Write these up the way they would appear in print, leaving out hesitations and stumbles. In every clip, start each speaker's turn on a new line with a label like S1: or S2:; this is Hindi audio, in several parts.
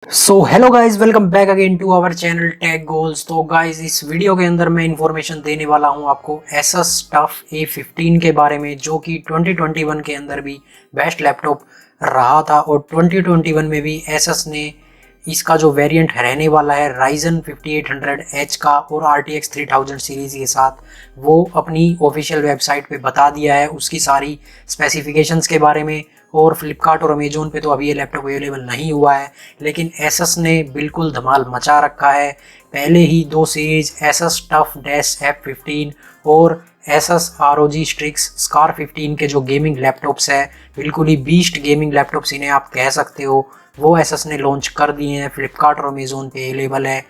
S1: So hello guys, welcome back again to our channel tech goals. तो गाइज इस वीडियो के अंदर मैं इंफॉर्मेशन देने वाला हूं आपको ASUS TUF A15 के बारे में, जो कि 2021 के अंदर भी बेस्ट लैपटॉप रहा था और 2021 में भी ASUS ने इसका जो वेरिएंट रहने वाला है Ryzen 5800H का और RTX 3000 सीरीज के साथ, वो अपनी ऑफिशियल वेबसाइट पे बता दिया है उसकी सारी स्पेसिफिकेशंस के बारे में। और फ्लिपकार्ट और अमेजोन पे तो अभी ये लैपटॉप अवेलेबल नहीं हुआ है, लेकिन ASUS ने बिल्कुल धमाल मचा रखा है। पहले ही दो सीरीज ASUS TUF F15 और ASUS ROG Strix Scar 15 के जो गेमिंग लैपटॉप्स है, बिल्कुल ही बीस्ट गेमिंग लैपटॉप्स इन्हें आप कह सकते हो, वो ASUS ने लॉन्च कर दिए हैं। फ्लिपकार्ट और अमेजोन पे अवेलेबल है,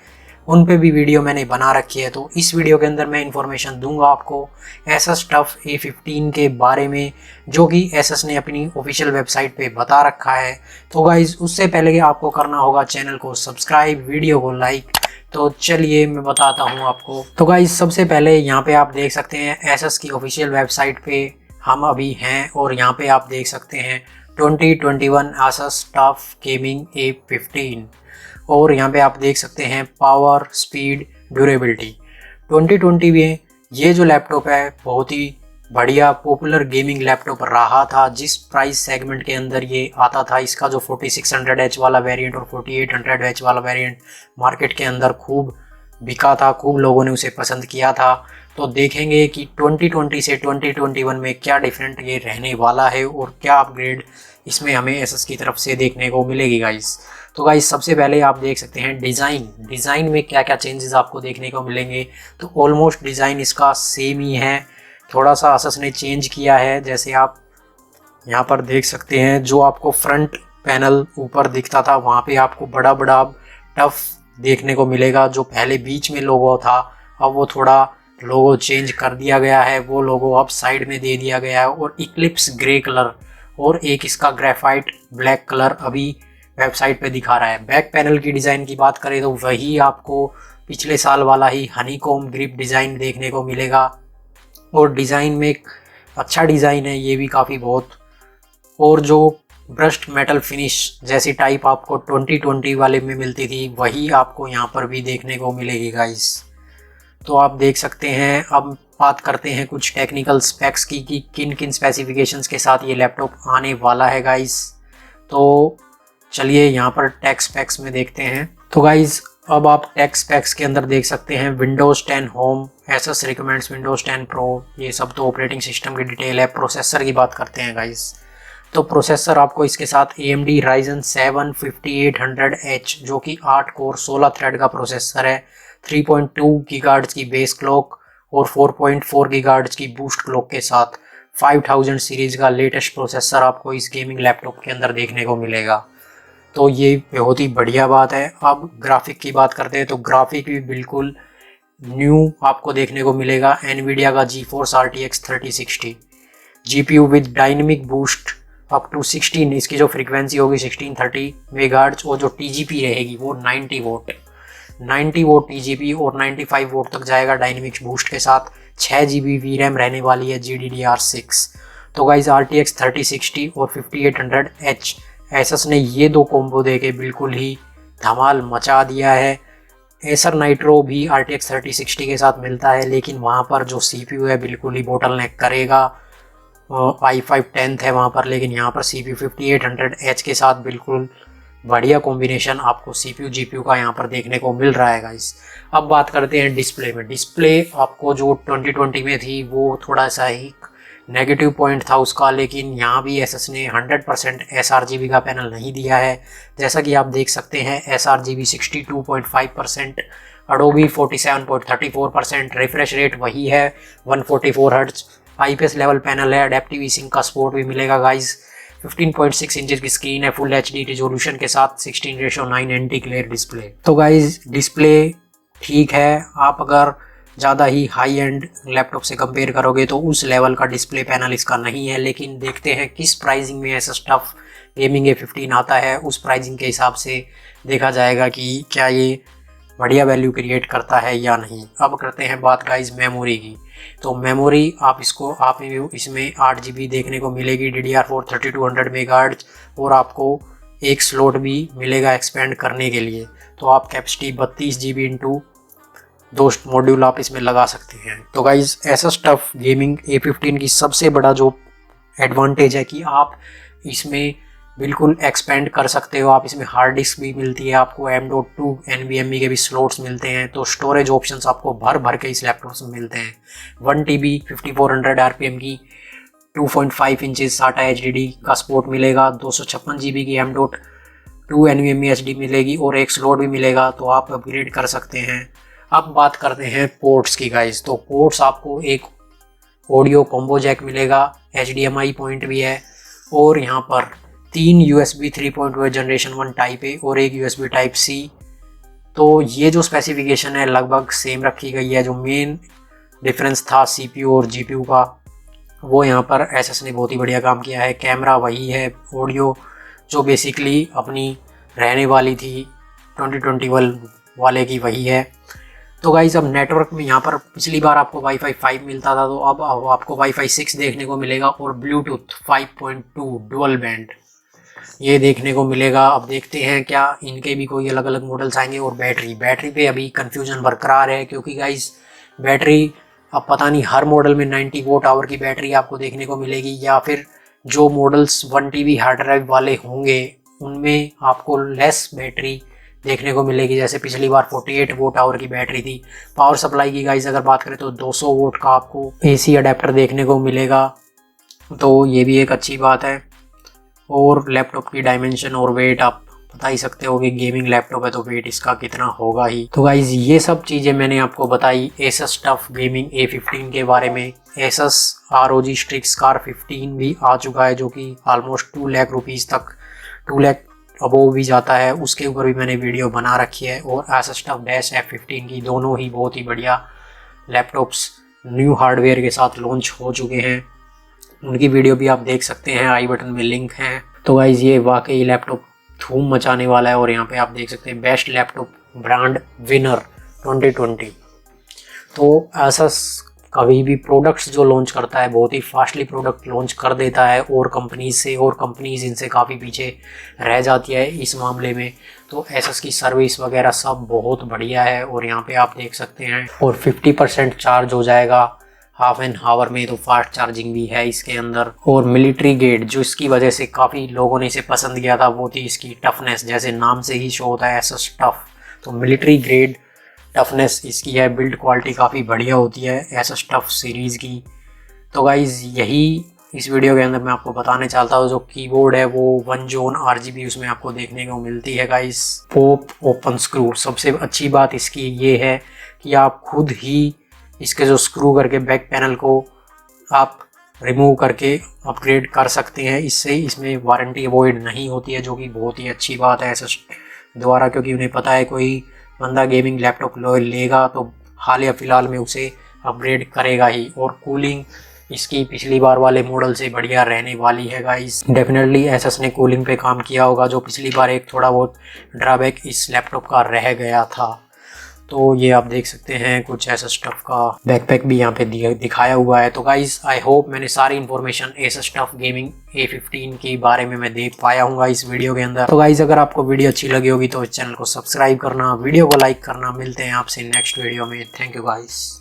S1: उन पे भी वीडियो मैंने बना रखी है। तो इस वीडियो के अंदर मैं इन्फॉर्मेशन दूंगा आपको ASUS TUF A15 के बारे में, जो कि ASUS ने अपनी ऑफिशियल वेबसाइट पे बता रखा है। तो गाइज उससे पहले आपको करना होगा चैनल को सब्सक्राइब, वीडियो को लाइक। तो चलिए मैं बताता हूँ आपको। तो गाइज सबसे पहले यहाँ पे आप देख सकते हैं ASUS की ऑफिशियल वेबसाइट पे हम अभी हैं, और यहाँ पे आप देख सकते हैं 2021 ASUS TUF गेमिंग A15, और यहाँ पे आप देख सकते हैं पावर, स्पीड, ड्यूरेबिलिटी। 2020 में ये जो लैपटॉप है बहुत ही बढ़िया पॉपुलर गेमिंग लैपटॉप रहा था। जिस प्राइस सेगमेंट के अंदर ये आता था, इसका जो 4600H वाला वेरिएंट और 4800H वाला वेरिएंट मार्केट के अंदर खूब बिका था, खूब लोगों ने उसे पसंद किया था। तो देखेंगे कि 2020 से 2021 में क्या डिफरेंट ये रहने वाला है और क्या अपग्रेड इसमें हमें ASUS की तरफ से देखने को मिलेगी गाइस। तो गाइस सबसे पहले आप देख सकते हैं डिज़ाइन में क्या क्या चेंजेस आपको देखने को मिलेंगे। तो ऑलमोस्ट डिज़ाइन इसका सेम ही है, थोड़ा सा ASUS ने चेंज किया है। जैसे आप यहाँ पर देख सकते हैं, जो आपको फ्रंट पैनल ऊपर दिखता था वहाँ पे आपको बड़ा बड़ा टफ देखने को मिलेगा। जो पहले बीच में लोगो था, अब वो थोड़ा लोगो चेंज कर दिया गया है, वो लोगो अब साइड में दे दिया गया है। और इक्लिप्स ग्रे कलर और एक इसका ग्रेफाइट ब्लैक कलर अभी वेबसाइट पे दिखा रहा है। बैक पैनल की डिज़ाइन की बात करें तो वही आपको पिछले साल वाला ही हनीकॉम ग्रिप डिज़ाइन देखने को मिलेगा, और डिज़ाइन में एक अच्छा डिज़ाइन है ये भी काफ़ी बहुत। और जो ब्रश्ड मेटल फिनिश जैसी टाइप आपको 2020 वाले में मिलती थी, वही आपको यहाँ पर भी देखने को मिलेगी गाइस। तो आप देख सकते हैं। अब बात करते हैं कुछ टेक्निकल स्पेक्स की कि किन किन स्पेसिफिकेशंस के साथ ये लैपटॉप आने वाला है गाइस। तो चलिए यहाँ पर टेक स्पेक्स में देखते हैं। तो गाइस अब आप टेक स्पेक्स के अंदर देख सकते हैं Windows 10 home, ASUS recommends Windows 10 pro, ये सब तो ऑपरेटिंग सिस्टम की डिटेल है। प्रोसेसर की बात करते हैं गाइस। तो प्रोसेसर आपको इसके साथ AMD Ryzen 7 5800H, जो कि 8 कोर 16 थ्रेड का प्रोसेसर है, 3.2 गीगाहर्ट्ज़ की बेस क्लॉक और 4.4 गीगाहर्ट्ज़ की बूस्ट क्लॉक के साथ 5000 सीरीज का लेटेस्ट प्रोसेसर आपको इस गेमिंग लैपटॉप के अंदर देखने को मिलेगा। तो ये बहुत ही बढ़िया बात है। अब ग्राफिक की बात करते हैं, तो ग्राफिक भी बिल्कुल न्यू आपको देखने को मिलेगा। NVIDIA का GeForce RTX 3060 GPU with dynamic boost up to 16, इसकी जो फ्रीक्वेंसी होगी 1630 मेगाहर्ट्ज़, और जो TGP रहेगी वो 90 वोट TGP और 95 वोट तक जाएगा डायनेमिक बूस्ट के साथ। 6 GB VRAM रहने वाली है GDDR6। तो गाइज RTX 3060 और 5800H ASUS ने ये दो कॉम्बो देके बिल्कुल ही धमाल मचा दिया है। एसर नाइट्रो भी RTX 3060 के साथ मिलता है, लेकिन वहाँ पर जो CPU है बिल्कुल ही बोटल नेक करेगा। i5 10th है वहाँ पर, लेकिन यहाँ पर CPU 5800H के साथ बिल्कुल बढ़िया कॉम्बिनेशन आपको CPU GPU का यहाँ पर देखने को मिल रहा है गाइस। अब बात करते हैं डिस्प्ले में। डिस्प्ले आपको जो 2020 में थी वो थोड़ा सा ही नेगेटिव पॉइंट था उसका, लेकिन यहाँ भी ASUS ने 100% sRGB का पैनल नहीं दिया है। जैसा कि आप देख सकते हैं, sRGB 62.5%, Adobe 47.34%, रिफ्रेश रेट वही है 144 हर्ट्ज, IPS लेवल पैनल है, एडेप्टिव सिंक का सपोर्ट भी मिलेगा गाइज। 15.6 इंचेस की स्क्रीन है, फुल HD रिजोल्यूशन के साथ, 16:9 एंटी ग्लेयर डिस्प्ले। तो गाइज डिस्प्ले ठीक है, आप अगर ज़्यादा ही हाई एंड लैपटॉप से कंपेयर करोगे तो उस लेवल का डिस्प्ले पैनल इसका नहीं है। लेकिन देखते हैं किस प्राइसिंग में ASUS TUF गेमिंग A15 आता है, उस प्राइसिंग के हिसाब से देखा जाएगा कि क्या ये बढ़िया वैल्यू क्रिएट करता है या नहीं। अब करते हैं बात गाइज मेमोरी की। तो मेमोरी आप इसमें 8 GB देखने को मिलेगी, DDR4 3200 मेगाहर्ट्ज़, और आपको एक स्लॉट भी मिलेगा एक्सपेंड करने के लिए। तो आप कैपेसिटी 32 GB इंटू 2 मॉड्यूल आप इसमें लगा सकते हैं। तो guys ASUS TUF gaming A15 की सबसे बड़ा जो एडवांटेज है कि आप इसमें बिल्कुल एक्सपेंड कर सकते हो। आप इसमें हार्ड डिस्क भी मिलती है, आपको M.2 NVMe के भी स्लॉट्स मिलते हैं। तो स्टोरेज ऑप्शंस आपको भर भर के इस लैपटॉप में मिलते हैं। 1 TB 5400 RPM की 2.5 इंचेस SATA HDD का सपोर्ट मिलेगा, 256 GB की M.2 NVMe HD मिलेगी और एक स्लॉट भी मिलेगा। तो आप अपग्रेड कर सकते हैं। अब बात करते हैं पोर्ट्स की गाइज। तो पोर्ट्स आपको एक ऑडियो कॉम्बो जैक मिलेगा, HDMI पॉइंट भी है और यहाँ पर 3 USB 3.0 जनरेशन 1 टाइप ए और एक USB टाइप C। तो ये जो स्पेसिफिकेशन है लगभग सेम रखी गई है। जो मेन डिफरेंस था CPU और GPU का, वो यहाँ पर ASUS ने बहुत ही बढ़िया काम किया है। कैमरा वही है, ऑडियो जो बेसिकली अपनी रहने वाली थी 2021 वाले की वही है। तो गाइज अब नेटवर्क में यहाँ पर पिछली बार आपको Wi-Fi 5 मिलता था, तो अब आपको Wi-Fi 6 देखने को मिलेगा और ब्लूटूथ 5.2 डुअल बैंड ये देखने को मिलेगा। अब देखते हैं क्या इनके भी कोई अलग अलग मॉडल्स आएंगे। और बैटरी पे अभी कंफ्यूजन बरकरार है, क्योंकि गाइज बैटरी अब पता नहीं हर मॉडल में 90 वोट आवर की बैटरी आपको देखने को मिलेगी, या फिर जो मॉडल्स 1 TB हार्ड ड्राइव वाले होंगे उनमें आपको लेस बैटरी देखने को मिलेगी। जैसे पिछली बार 48 वोट आवर की बैटरी थी। पावर सप्लाई की गाइज अगर बात करें तो 200 वोट का आपको AC अडेप्टर देखने को मिलेगा, तो ये भी एक अच्छी बात है। और लैपटॉप की डायमेंशन और वेट आप बता ही सकते हो कि गेमिंग लैपटॉप है तो वेट इसका कितना होगा ही। तो गाइज ये सब चीज़ें मैंने आपको बताई ASUS टफ गेमिंग A15 के बारे में। ASUS ROG Strix Car 15 भी आ चुका है, जो कि ऑलमोस्ट 2 लाख रुपीज़ तक 2 लाख अबोव भी जाता है, उसके ऊपर भी मैंने वीडियो बना रखी है। और ASUS टफ F15 की दोनों ही बहुत ही बढ़िया लैपटॉप्स न्यू हार्डवेयर के साथ लॉन्च हो चुके हैं, उनकी वीडियो भी आप देख सकते हैं, आई बटन में लिंक है। तो गाइज ये वाकई लैपटॉप धूम मचाने वाला है। और यहाँ पे आप देख सकते हैं बेस्ट लैपटॉप ब्रांड विनर 2020। तो ASUS कभी भी प्रोडक्ट्स जो लॉन्च करता है बहुत ही फास्टली प्रोडक्ट लॉन्च कर देता है, और कंपनीज से और कंपनीज इनसे काफ़ी पीछे रह जाती है इस मामले में। तो ASUS की सर्विस वगैरह सब बहुत बढ़िया है। और यहाँ पे आप देख सकते हैं और 50% चार्ज हो जाएगा हाफ एन हावर में, तो फास्ट चार्जिंग भी है इसके अंदर। और मिलिट्री ग्रेड जो इसकी वजह से काफ़ी लोगों ने इसे पसंद किया था वो थी इसकी टफनेस, जैसे नाम से ही शो होता है ASUS टफ, तो मिलिट्री ग्रेड टफनेस इसकी है। बिल्ड क्वालिटी काफ़ी बढ़िया होती है ASUS टफ सीरीज़ की। तो गाइज़ यही इस वीडियो के अंदर मैं आपको बताने चाहता हूँ। जो कीबोर्ड है वो 1 जोन RGB उसमें आपको देखने को मिलती है गाइज़। पॉप ओपन स्क्रू, सबसे अच्छी बात इसकी ये है कि आप खुद ही इसके जो स्क्रू करके बैक पैनल को आप रिमूव करके अपग्रेड कर सकते हैं। इससे इसमें वारंटी अवॉइड नहीं होती है, जो कि बहुत ही अच्छी बात है ASUS द्वारा, क्योंकि उन्हें पता है कोई बंदा गेमिंग लैपटॉप लेगा तो हाल या फिलहाल में उसे अपग्रेड करेगा ही। और कूलिंग इसकी पिछली बार वाले मॉडल से बढ़िया रहने वाली है गाइस। डेफिनेटली ASUS ने कूलिंग पे काम किया होगा, जो पिछली बार एक थोड़ा बहुत ड्रॉबैक इस लैपटॉप का रह गया था। तो ये आप देख सकते हैं कुछ ASUS टफ का बैकपैक भी यहाँ पे दिखाया हुआ है। तो गाइस आई होप मैंने सारी information ASUS TUF gaming A15 के बारे में मैं दे पाया हूँ इस वीडियो के अंदर। तो गाइस अगर आपको वीडियो अच्छी लगी होगी तो इस चैनल को सब्सक्राइब करना, वीडियो को लाइक करना। मिलते हैं आपसे नेक्स्ट वीडियो में। Thank you guys.